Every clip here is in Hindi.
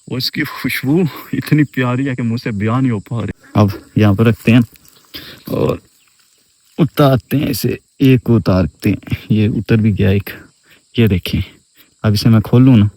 और इसकी खुशबू इतनी प्यारी है कि मुझसे बयान नहीं हो पा रही। अब यहाँ पर रखते हैं और उतारते हैं इसे, एक को उतारते हैं, ये उतर भी गया एक, ये देखें। अब इसे मैं खोलूँ ना,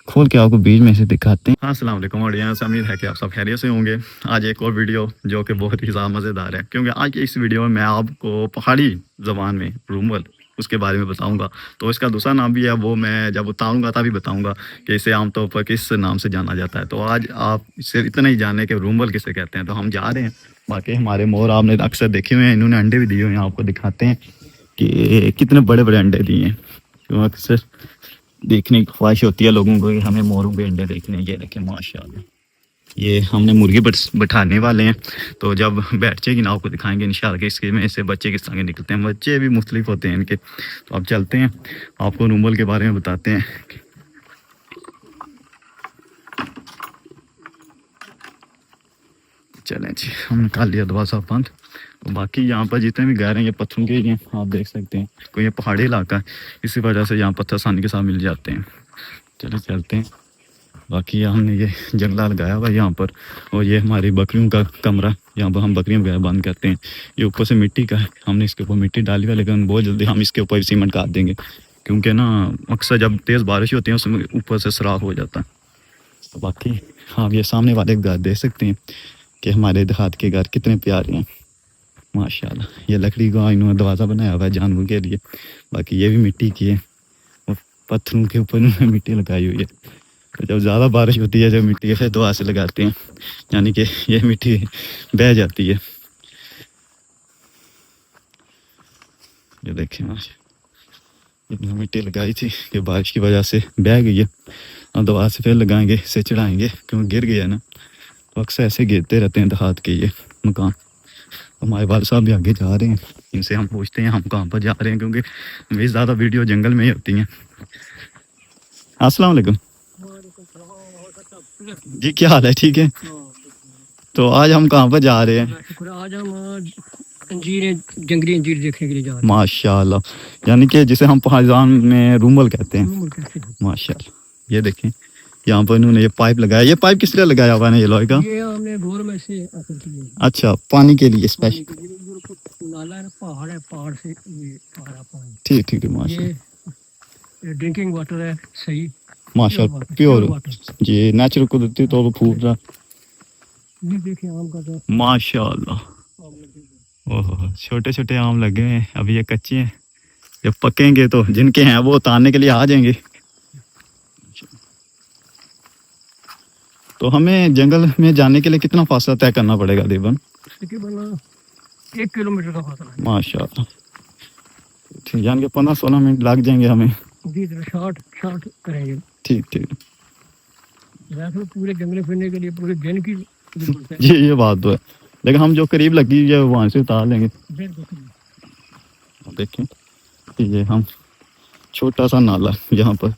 खोल के आपको बीच में से दिखाते हैं। हाँ, अस्सलाम वालेकुम ऑडियंस, उम्मीद है कि आप सब खैरियत से होंगे। आज एक और वीडियो जो कि बहुत ही ज़्यादा मज़ेदार है, क्योंकि आज इस वीडियो में मैं आपको पहाड़ी ज़बान में रूमल उसके बारे में बताऊंगा। तो इसका दूसरा नाम भी है, वो मैं जब उतारूंगा तभी बताऊंगा कि इसे आमतौर पर किस नाम से जाना जाता है। तो आज आप इससे इतना ही जाने कि रूमल किसे कहते हैं। तो हम जा रहे हैं। बाकी हमारे मोर आपने अक्सर देखे हुए हैं, इन्होंने अंडे भी दिए हुए हैं, आपको दिखाते हैं कि कितने बड़े बड़े अंडे दिए हैं। क्यों अक्सर देखने की ख्वाहिश होती है लोगों को कि हमें मोरों के अंडे देखने। ये देखें माशाल्लाह, ये हमने मुर्गी बैठाने वाले हैं, तो जब बैठ जाएगी ना आपको दिखाएंगे इंशाल्लाह कि इसके में से बच्चे किस तरह के निकलते हैं। बच्चे भी मुख्तलिफ होते हैं इनके। तो अब चलते हैं, आपको रूमल के बारे में बताते हैं। चलें जी, हमने निकाल लिया दरवाज़ा बंद। तो बाकी यहाँ पर जितने भी घर हैं ये पत्थरों के ही हैं, आप देख सकते हैं। कोई ये पहाड़ी इलाका है, इसी वजह से यहाँ पत्थर आसानी के साथ मिल जाते हैं। चलिए चलते हैं। बाकी हमने ये जंगला लगाया हुआ है यहाँ पर, और ये हमारी बकरियों का कमरा, यहाँ पर हम बकरियाँ वगैरह बंद करते हैं। ये ऊपर से मिट्टी का है, हमने इसके ऊपर मिट्टी डाली हुई है, लेकिन बहुत जल्दी हम इसके ऊपर सीमेंट काट देंगे, क्योंकि ना अक्सर जब तेज़ बारिश होती है उसमें ऊपर से सराख हो जाता है। तो बाकी आप ये सामने वाले घर देख सकते हैं कि हमारे देहात के घर कितने प्यारे हैं माशाल्लाह। ये लकड़ी का इन्होंने दरवाज़ा बनाया हुआ है जानवरों के लिए। बाकी ये भी मिट्टी की है, और पत्थरों के ऊपर इन्होंने मिट्टी लगाई हुई है। तो जब ज़्यादा बारिश होती है, जब मिट्टी ऐसे दुआ से लगाते हैं, यानी कि ये मिट्टी बह जाती है। ये देखें आज इतनी मिट्टी लगाई थी कि बारिश की वजह से बह गई है। अब दोबारा से फिर लगाएंगे, इसे चढ़ाएंगे, क्योंकि गिर गया ना। तो अक्सर ऐसे गिरते रहते हैं देहात के ये मकान। हमारे वाल साहब भी आगे जा रहे हैं, इनसे हम पूछते हैं हम कहाँ पर जा रहे हैं, क्योंकि मेरी ज़्यादा वीडियो जंगल में ही होती हैं। अस्सलाम वालेकुम जी, क्या हाल है? ठीक है। तो आज हम कहाँ पर जा रहे हैं? आज हम अंजीर, जंगली अंजीर देखने के लिए जा रहे हैं। माशाल्लाह, यानी कि जिसे हम पहाड़ियान में रूमल कहते हैं। माशाल्लाह, ये देखें यहाँ पर इन्होंने ये पाइप लगाया। ये पाइप किस लिए लगाया हुआ है ये लोहे का? ये हमने गवर्नमेंट से हासिल किया। अच्छा, पानी के लिए स्पेशल नाला है, पहाड़ है, पहाड़ से ये आ रहा पानी। ठीक ठीक है माशाल्लाह। ये ड्रिंकिंग वाटर है, सही माशाल्लाह, प्योर जी, नेचुरल कुदरती तौर पर फूट रहा। ये देखिए आम का तो माशाल्लाह, ओह छोटे छोटे आम लगे हैं, अभी ये कच्चे हैं। जब पकेंगे तो जिनके हैं वो उतारने के लिए आ जाएंगे। तो हमें जंगल में जाने के लिए कितना फासला तय करना पड़ेगा तकरीबन? 1 किलोमीटर का फासला है। माशाल्लाह, यानी कि 15-16 मिनट लग जाएंगे हमें। शॉर्ट करेंगे। ठीक ठीक, वैसे पूरे जंगल फिरने के लिए पूरे दिन की जी ये बात तो है, लेकिन हम जो करीब लगी है वहाँ से उतार लेंगे। देखें ये हम छोटा सा नाला यहाँ पर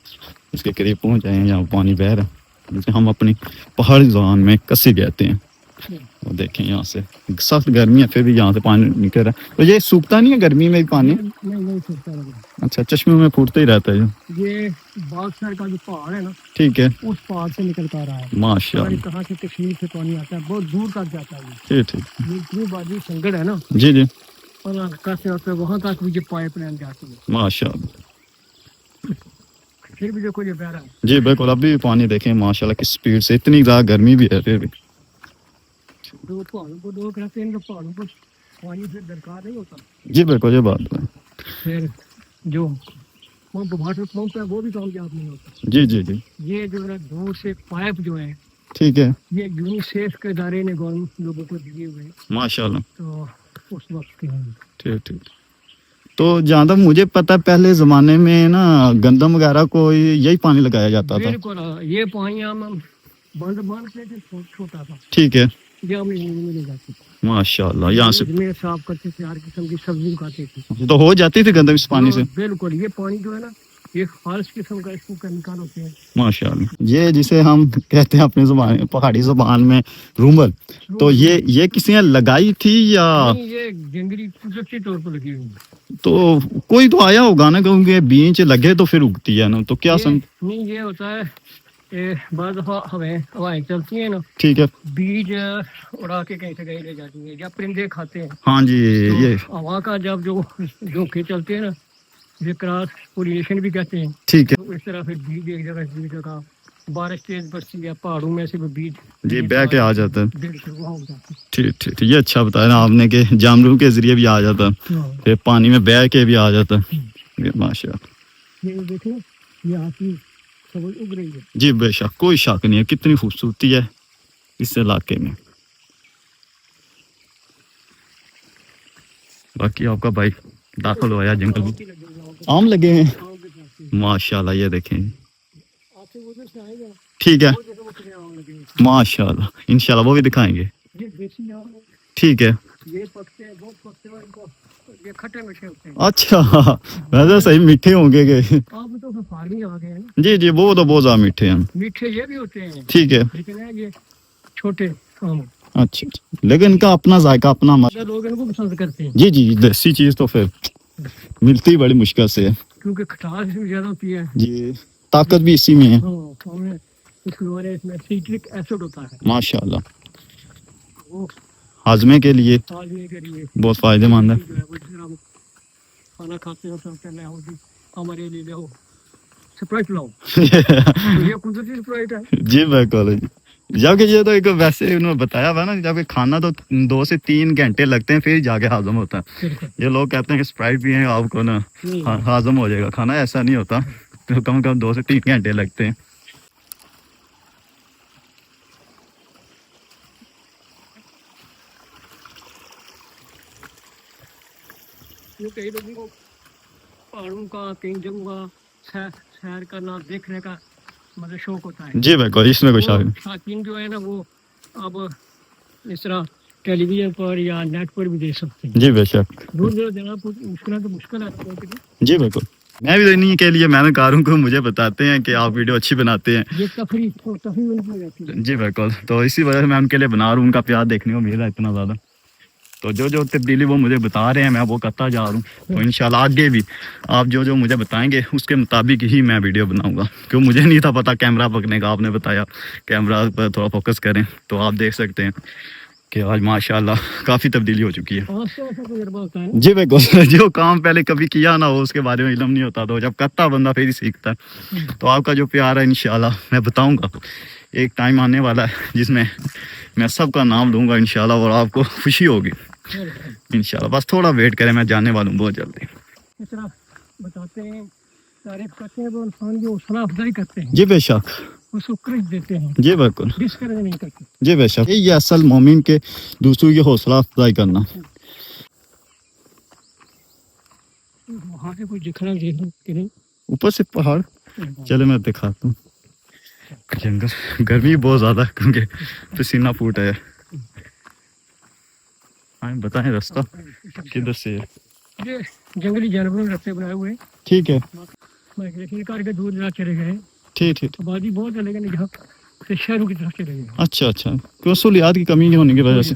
इसके करीब पहुँच जाए हैं, यहाँ पानी बह रहा है, जिसे हम अपनी पहाड़ी ज़बान में कस्सी कहते हैं। और देखें यहाँ से सख्त गर्मी है, फिर भी यहाँ से पानी निकल रहा है। तो ये सूखता नहीं है गर्मी में भी पानी? नहीं सूखता। अच्छा, चश्मे में फूटता ही रहता है ये बागसर का जो पहाड़ है ना, ठीक है, उस पहाड़ से निकल कर रहा है। माशाल्लाह, कहाँ से कश्मीर से पानी आता है, बहुत दूर तक जाता है। ठीक ठीक, ये इतनी बाजी संकट है ना। जी जी, और वहाँ तक भी पाइप लाइन जाती है। माशाल्लाह, फिर भी देखो ये बह रहा है। जी बिल्कुल, अभी भी पानी देखें माशाल्लाह किस स्पीड से, इतनी ज़्यादा गर्मी भी है फिर भी। दो पहाड़ों को दो कहते हैं, पहाड़ों को पानी फिर दरकार नहीं होता। जी बिल्कुल, ये बात है। फिर जो वाटर पंप है वो भी कामयाब नहीं होता। जी जी जी, ये जो है दूर से पाइप जो है, ठीक है, ये यूनिसेफ के इदारे ने गवर्नमेंट लोगों को दिए हुए माशाल्लाह। तो उस वक्त के ठीक ठीक। तो जहाँ तक मुझे पता है पहले ज़माने में ना गंदम वगैरह को यही पानी लगाया जाता था। बिल्कुल, ये पानी हम बंद से छोटा था। ठीक है, ये हमें मिल जाती थी माशाल्लाह। यहाँ से में साफ करते थे, हर किस्म की सब्जी उगाते थे, तो हो जाती थी गंदम इस पानी से? बिल्कुल, ये पानी जो है ना, ये खास किस्म का इसको केमिकल होते हैं। माशाल्लाह, ये जिसे हम कहते हैं अपनी जुबान पहाड़ी जुबान में रूमल, तो ये किसी ने लगाई थी या ये जंगली कुदरती तौर पर लगी हुई? तो कोई तो आया होगा ना, क्योंकि बीज लगे तो फिर उगती है ना, तो क्या नहीं, ये होता है ये बाद हवाएं चलती हैं ना, ठीक है, बीज उड़ा के कहीं से कहीं ले जाती है, या परिंदे खाते हैं। हाँ जी, तो ये हवा का जब जो झोंके चलते हैं ना, ये क्रॉस पोलिनेशन भी कहते हैं। ठीक है तो इस तरह फिर बीज एक जगह से दूसरी जगह, बारिश तेज बरसी है पहाड़ों में से वो बीज जी बह के आ जाता है। बीज वहाँ हो जाते हैं। ठीक ठीक ठीक, ये अच्छा बताया ना आपने कि जानवरों के जरिए भी आ जाता है, हाँ। फिर पानी में बह के भी आ जाता है। ये माशाल्लाह, ये देखो यहाँ की सबज उग रही है। जी बेशक, कोई शक नहीं है, कितनी खूबसूरती है इस इलाके में। बाकी आपका भाई दाखिल हो गया जंगल में, आम लगे हैं माशाल्लाह, ये देखें। ठीक है माशाल्लाह, इंशाल्लाह वो भी दिखाएंगे। ठीक है, ये पकते हैं, बहुत पकते हैं, इनको ये खट्टे मीठे होते हैं। अच्छा, वैसे सही मीठे होंगे के। अब तो फार्मिंग आ गए हैं। जी जी, वो तो बहुत ज्यादा मीठे हैं। मीठे ये भी होते हैं, ठीक है, लेकिन ये छोटे आम। अच्छा, लेकिन इनका अपना जायका, अपना लोग इनको पसंद करते हैं। जी जी, देसी चीज तो फिर मिलती बड़ी मुश्किल से है, क्योंकि खटास भी ज्यादा होती है जी, ताकत भी इसी में है। इसमें सिट्रिक एसिड होता है माशाल्लाह, वो हाजमे के लिए हाजमे के लिए बहुत फायदेमंद है। खाना खाते हो सब पहले हो जी हमारे लिए हो स्प्राइट लाओ। तो ये कुदरती स्प्राइट है। जी बिल्कुल, जबकि ये तो एक वैसे उन्होंने बताया हुआ ना, जबकि खाना तो 2 से 3 घंटे लगते हैं फिर जाके हाजम होता है। ये लोग कहते हैं कि स्प्राइट भी है आपको ना हाजम हो जाएगा खाना, ऐसा नहीं होता, तो कम 2 से 3 घंटे लगते हैं। ये कई लोगों को पहाड़ों का कई जगहों का सैर करना देखने का मतलब शौक होता है। जी बिल्कुल, इसमें कोई शक नहीं। शौकीन जो है ना वो अब इस तरह टेलीविजन पर या नेट पर भी देख सकते हैं। जी बेशक, दूर दूर जाना मुश्किल है। जी बिल्कुल, मैं भी इन्हीं के लिए मेहनतकारों को मुझे बताते हैं कि आप वीडियो अच्छी बनाते हैं। ये तफरी उनको रहती है। जी बिल्कुल, तो इसी वजह से मैं उनके लिए बना रहा हूँ, उनका प्यार देखने को मिल रहा है इतना ज़्यादा, तो जो जो तब्दीली वो मुझे बता रहे हैं मैं वो करता जा रहा हूँ। तो इंशाल्लाह आगे भी आप जो जो मुझे बताएंगे उसके मुताबिक ही मैं वीडियो बनाऊंगा, क्यों मुझे नहीं था पता कैमरा पकड़ने का, आपने बताया कैमरा पर थोड़ा फोकस करें, तो आप देख सकते हैं कि आज माशाल्लाह काफ़ी तब्दीली हो चुकी है। जी बिल्कुल, जो काम पहले कभी किया ना हो उसके बारे में इल्म नहीं होता, तो जब करता बंदा फिर ही सीखता है। तो आपका जो प्यार है इंशाल्लाह मैं बताऊँगा, एक टाइम आने वाला है जिसमें मैं सबका नाम लूँगा इंशाल्लाह, और आपको खुशी होगी इंशाल्लाह। बस थोड़ा वेट करें, मैं जाने वाला हूँ बहुत जल्दी। इस तरह बताते हैं, तारीफ करते हैं, वो इंसान की हौसला अफजाई करते हैं। जी बेशक, उसको क्रेडिट देते हैं। जी बिल्कुल, डिस्करेज नहीं करते। जी बेशक, ये असल मोमिन के दूसरों की हौसला अफजाई करना। वहाँ से कुछ दिखना देखो कि नहीं, ऊपर से पहाड़, चलो मैं दिखाता हूँ। जंगल, गर्मी बहुत ज़्यादा क्योंकि पसीना फूट है। हाँ बताएं रास्ता किधर से है? ये जंगली जानवरों ने रास्ते बनाए हुए हैं। ठीक है, माइग्रेशन करके दूर जगह चले गए। ठीक ठीक, आबादी बहुत है लेकिन यहाँ से शहरों की तरफ चले गए। अच्छा अच्छा, क्यों सहूलियात की कमी होने की वजह से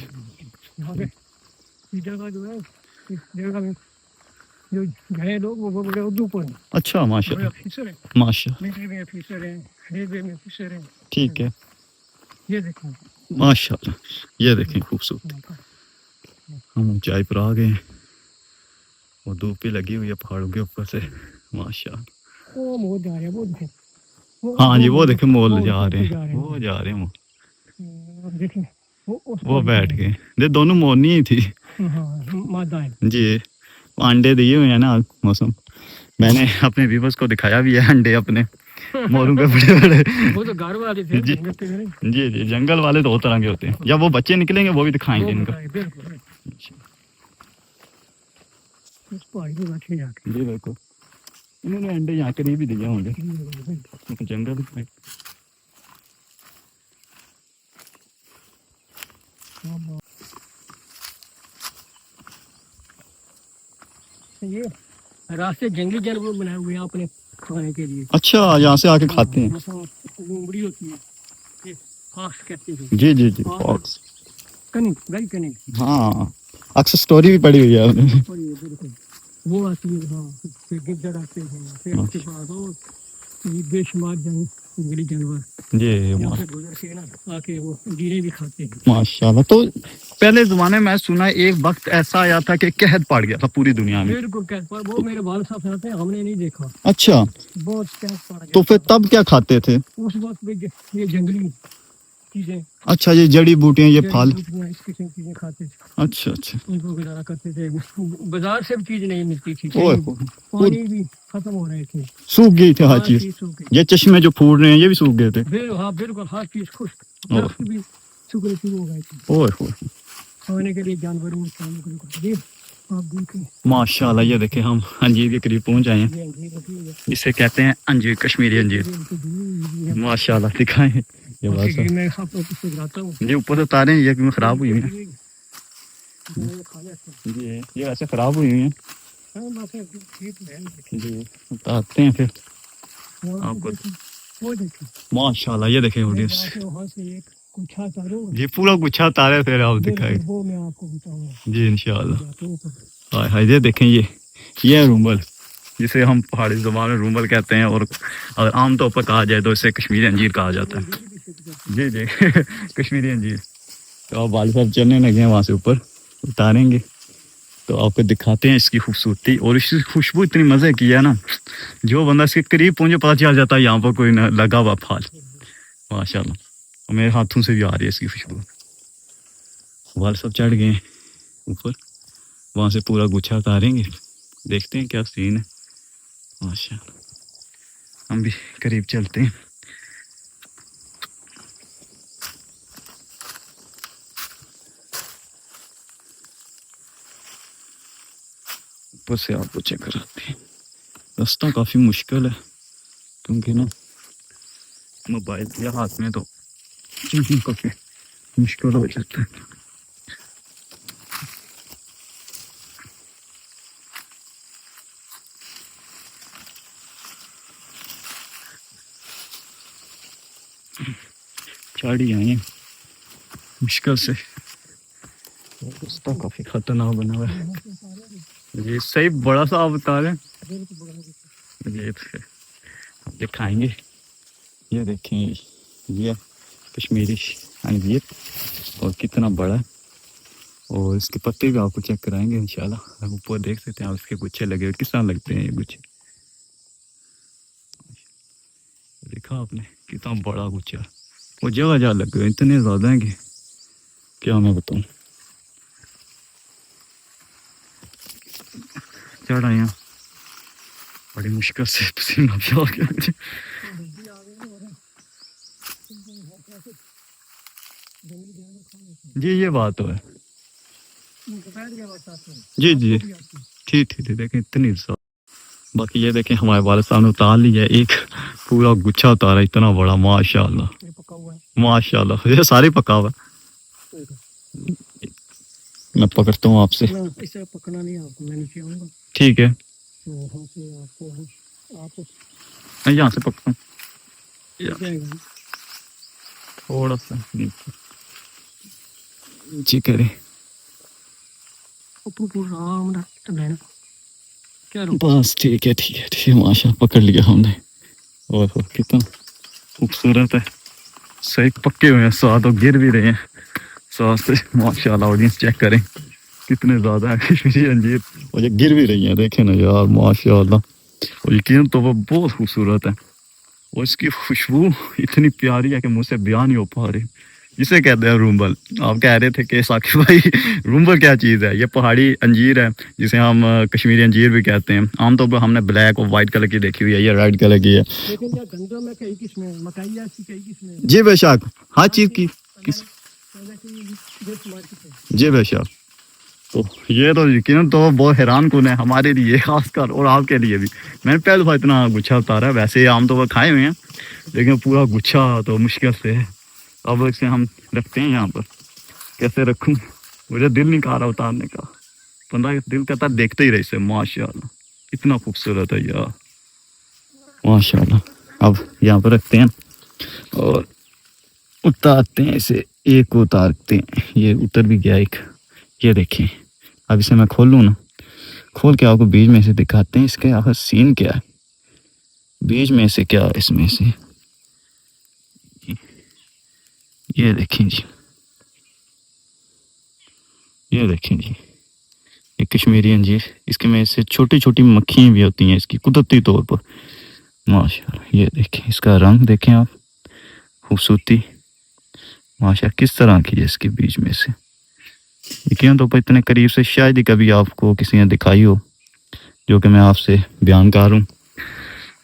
यहाँ पे इस जगह जो है, इस जगह में जो गए लोग वो बड़े उर्दू पर हैं। अच्छा माशाल्लाह, ऑफिसर हैं, माशाल्लाह, मिलिट्री में ऑफिसर हैं, रेलवे में ऑफिसर हैं। ठीक है, ये देखें माशाल्लाह, ये देखें खूबसूरत। हम ऊंचाई पर आ गए हैं, वो धूप भी लगी हुई है पहाड़ों के ऊपर से माशाल्लाह। वो मोर जा रहे हैं, वो देखें, हाँ जी वो देखें मोर जा रहे हैं, वो जा रहे हैं, वो देखें वो बैठ गए, ये दोनों मोरनी ही थी। मादा है जी, अंडे दिए हुए हैं ना मौसम, मैंने अपने व्यूअर्स को दिखाया भी है अंडे अपने मोरों के बड़े बड़े। वो तो घर वाले थे जी जी जी, जंगल वाले तो 2 तरह के होते हैं, जब वो बच्चे निकलेंगे वो भी दिखाएंगे इनको। जी बिल्कुल, इन्होंने अंडे यहाँ करीब ही दिए होंगे जंगल में। ये रास्ते जंगली जानवर बनाए हुए हैं अपने खाने के लिए। अच्छा, यहाँ से आके खाते हैं। लोमड़ी होती है, ये फॉक्स कहते हैं। जी जी जी, फॉक्स, कनिंग, वेरी कनिंग। हाँ, अक्सर स्टोरी भी पढ़ी हुई है वो आती है। हाँ, फिर गिद्दड़ आते हैं, फिर उसके बाद और बेशुमार जंगली जानवर जी यहाँ से गुजर के ना आके वो गिरे भी खाते हैं। माशाल्लाह। तो पहले जमाने में सुना है एक वक्त ऐसा आया था कि कहत पड़ गया था पूरी दुनिया में। बिल्कुल कहत पड़, वो मेरे वाल साहब कहते हैं, हमने नहीं देखा। अच्छा, बहुत कहत पड़ गया। तो फिर तब क्या खाते थे उस वक्त भी ये जंगली चीजें, अच्छा ये जड़ी बूटियां ये फल, इस किस्म की चीजें खाते थे। अच्छा अच्छा, उनको गुजारा करते थे। बाजार से भी चीज नहीं मिलती थी, ओए पानी भी खत्म हो रहे थे, सूख गई थी हर चीज। ये चश्मे जो फूट रहे हैं ये भी सूख गए थे। हाँ बिल्कुल, हर चीज खुश्क, दरख्त भी सूखने शुरू हो गए थे। ओए खाने के लिए जानवरों को आप देखें माशाल्लाह। ये देखें हम अंजीर के करीब पहुंच आए हैं, इसे कहते हैं अंजीर, कश्मीरी अंजीर। माशाल्लाह दिखाएं ये बात है। मैं आपको कुछ दिखाता हूं। ये ऊपर से तारे ये क्यों खराब हुई हैं ये ऐसे खराब हुई हैं जी, उतारते हैं फिर आपको। माशाल्लाह ये देखें ऑडियंस, ये पूरा गुच्छा तारे फिर आप दिखाएंगे वो मैं आपको बताऊंगा जी इंशाल्लाह। हाय हाय ये देखें, ये है रूमल, जिसे हम पहाड़ी ज़बान में रूमल कहते हैं, और अगर आमतौर पर कहा जाए तो इसे कश्मीरी अंजीर कहा जाता है। जी जी कश्मीरी अंजीर। तो आप वाले साहब चलने लगे हैं वहाँ से ऊपर, उतारेंगे तो आपको दिखाते हैं इसकी खूबसूरती। और इसकी खुशबू इतनी मज़े की है ना, जो बंदा इसके करीब पहुँचे पता चल जाता है यहाँ पर कोई ना लगा हुआ फल। माशाल्लाह, और मेरे हाथों से भी आ रही है इसकी खुशबू। वाल सब चढ़ गए हैं ऊपर, वहाँ से पूरा गुच्छा उतारेंगे, देखते हैं क्या सीन है। माशाल्लाह, हम भी करीब चलते हैं। ऊपर से आपको चेक कराते हैं। रास्ता काफ़ी मुश्किल है क्योंकि ना मोबाइल या हाथ में तो काफ़ी मुश्किल हो जाता है। झाड़ी आई है मुश्किल से, रास्ता काफ़ी खतरनाक बना हुआ है। ये सही बड़ा सा आप बता रहे हैं, ये तो दिखाएंगे। ये देखें, ये कश्मीरी अंजीर और कितना बड़ा है, और इसके पत्ते भी आपको चेक कराएंगे इंशाल्लाह। आप ऊपर देख सकते हैं, आप इसके गुच्छे लगे हुए किस तरह लगते हैं ये गुच्छे, देखा आपने कितना बड़ा गुच्छा, वो जगह जगह लगे हुए इतने ज़्यादा हैं कि क्या मैं बताऊँ। चढ़ आए हैं बड़ी मुश्किल से, पसीना भी आ गया मुझे। जी ये बात तो है जी जी, ठीक ठीक देखें इतनी। बाकी ये देखें हमारे वाले साहब ने उतार लिया एक पूरा गुच्छा उतारा इतना बड़ा, माशाल्लाह माशाल्लाह। ये सारे पका हुआ। मैं पकड़ता हूँ आपसे, इसे पकड़ना नहीं आपको, मैं नीचे आऊंगा। ठीक है, मैं यहाँ से पकड़ता हूँ थोड़ा सा नीचे करे, बस ठीक है ठीक है ठीक है। माशा पकड़ लिया हमने, और कितना खूबसूरत है। सही पक्के हुए हैं साथ, और गिर भी रहे हैं साथ से। माशाल्लाह ऑडियंस चेक करें कितने ज़्यादा है कश्मीरी अंजीर, और ये गिर भी रही हैं, देखें ना यार माशाल्लाह। और यकीन तो वो बहुत खूबसूरत है, और इसकी खुशबू इतनी प्यारी है कि मुझसे बयान नहीं हो पा रही। जिसे कहते हैं रूम्बल, आप कह रहे थे कि साकिब भाई रूम्बल क्या चीज़ है। ये पहाड़ी अंजीर है जिसे हम कश्मीरी अंजीर भी कहते हैं। आमतौर पर हमने ब्लैक और वाइट कलर की देखी हुई है, ये रेड कलर की है। जी बेशक, हर चीज़ की किस जी बेशक। तो ये तो यकीन तो बहुत हैरान कुन है हमारे लिए खासकर, और आपके लिए भी। मैंने पहले बार इतना गुच्छा उतारा, वैसे आमतौर पर खाए हुए हैं लेकिन पूरा गुच्छा तो मुश्किल से है। अब इसे हम रखते हैं यहाँ पर, कैसे रखूँ, मुझे दिल नहीं कर रहा उतारने का, बंदा दिल कहता देखते ही रहे इसे। माशाल्लाह इतना खूबसूरत है यार, माशाल्लाह। अब यहाँ पर रखते हैं और उतारते हैं इसे, एक उतारते हैं। ये उतर भी गया एक, ये देखें। अब इसे मैं खोलूँ ना, खोल के आपको बीज में से दिखाते हैं इसके आखिर सीन क्या है, बीज में से क्या इसमें से ये देखें जी, ये देखें जी, ये कश्मीरी अंजीर। इसके में से छोटी छोटी मक्खियाँ भी होती हैं इसकी कुदरती तौर पर, माशाल्लाह। ये देखें इसका रंग, देखें आप, खूबसूरती माशा किस तरह की है इसके बीच में से। यकीन तो इतने करीब से शायद ही कभी आपको किसी ने दिखाई हो जो कि मैं आपसे बयान कर रहा हूँ।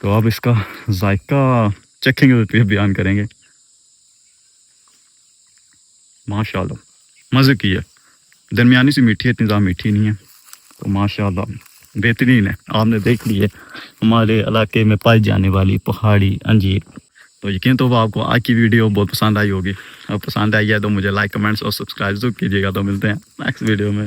तो आप इसका जायका चखेंगे तो फिर बयान करेंगे। माशाल्लाह मज़े की है, दरमियानी सी मीठी है, इतनी ज़्यादा मीठी नहीं है। तो माशाल्लाह बेहतरीन है। आपने देख ली है हमारे इलाके में पाई जाने वाली पहाड़ी अंजीर। तो यकीन तो आपको आज की वीडियो बहुत पसंद आई होगी। अब पसंद आई है तो मुझे लाइक, कमेंट्स और सब्सक्राइब जरूर कीजिएगा। तो मिलते हैं नेक्स्ट वीडियो में।